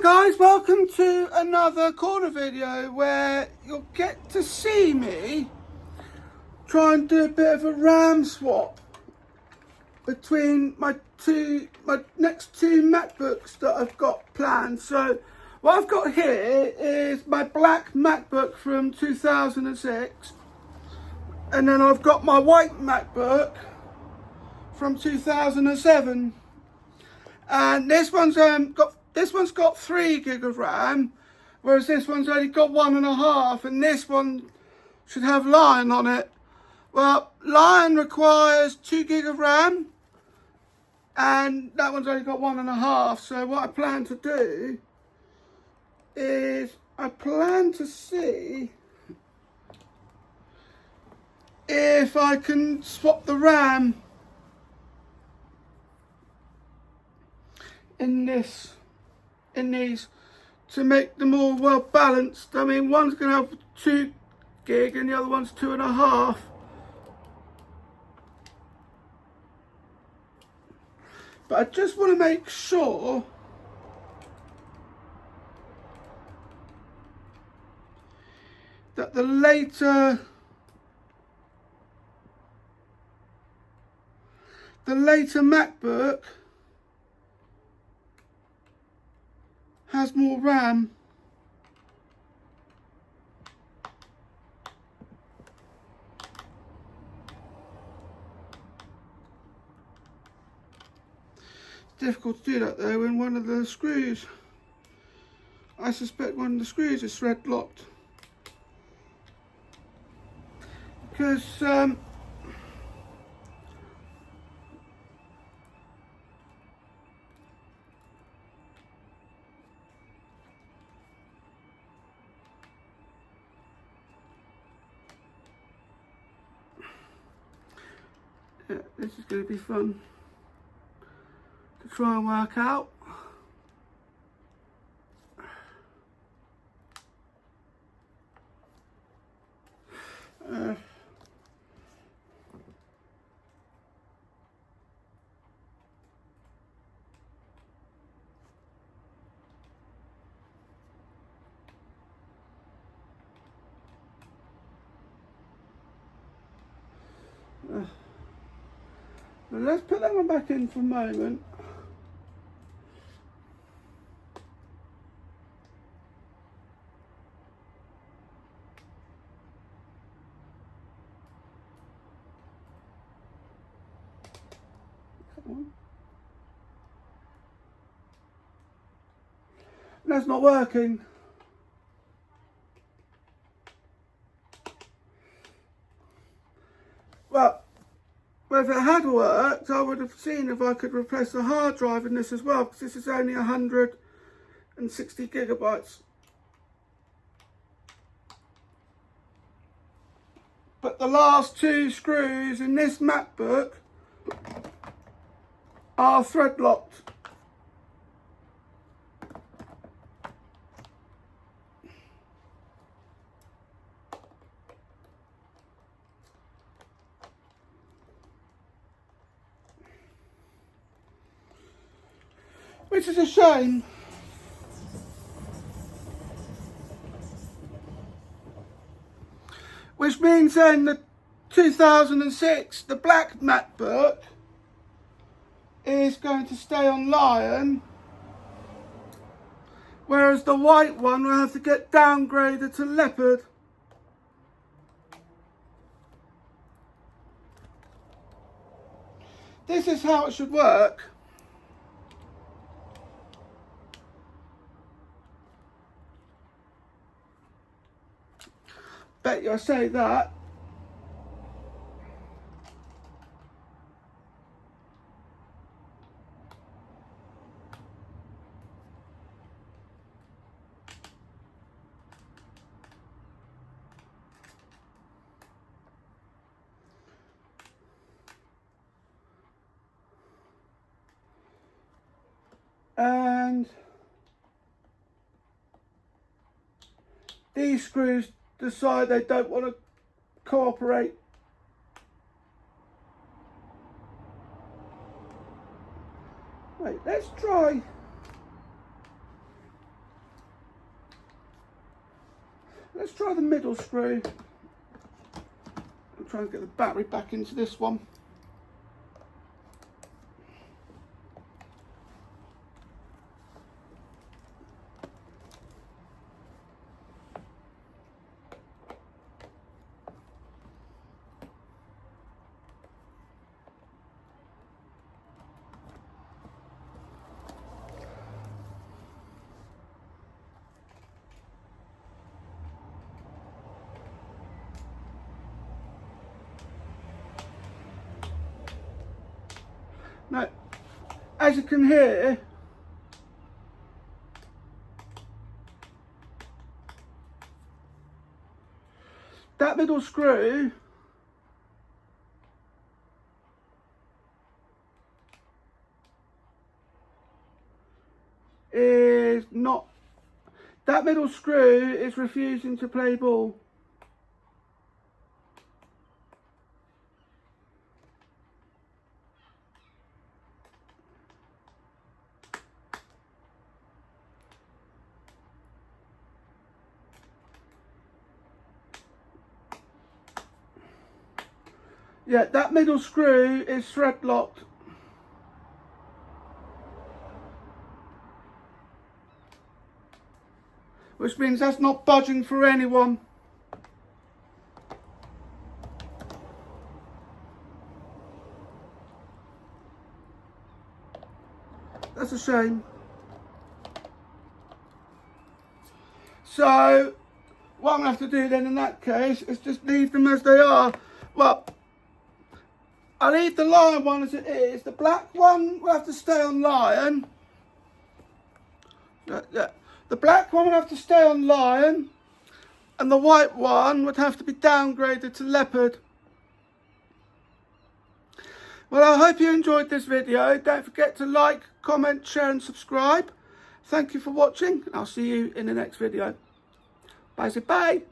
Hi guys, welcome to another corner video where you'll get to see me try and do a bit of a RAM swap between my next two MacBooks that I've got planned. So what I've got here is my black MacBook from 2006, and then I've got my white MacBook from 2007, and this one's got 3 gig of RAM, whereas this one's only got 1.5, and this one should have Lion on it. Well, Lion requires 2 gig of RAM, and that one's only got 1.5. So what I plan to do is I plan to see if I can swap the RAM in these to make them all well balanced. I mean, one's going to have 2 gig and the other one's 2.5. But I just want to make sure that the later MacBook has more RAM. It's difficult to do that though when one of the screws, I suspect one of the screws is thread locked, because yeah, this is going to be fun to try and work out. But let's put that one back in for a moment. Come on. That's not working. Well, if it had worked, I would have seen if I could replace the hard drive in this as well, because this is only 160 gigabytes. But the last 2 screws in this MacBook are thread locked. Which is a shame. Which means then the 2006, the black MacBook, is going to stay on Lion, whereas the white one will have to get downgraded to Leopard. This is how it should work. Bet you I say that. And these screws decide they don't want to cooperate. Wait, let's try Let's try the middle screw. I'm trying to get the battery back into this one. Now, as you can hear, that middle screw is not, that middle screw is refusing to play ball. Yeah, that middle screw is thread locked. Which means that's not budging for anyone. That's a shame. So, what I'm going to have to do then in that case is just leave them as they are. Well, I'll leave the lion one as it is. The black one will have to stay on lion. The black one will have to stay on lion. And the white one would have to be downgraded to leopard. Well, I hope you enjoyed this video. Don't forget to like, comment, share and subscribe. Thank you for watching. I'll see you in the next video. Bye.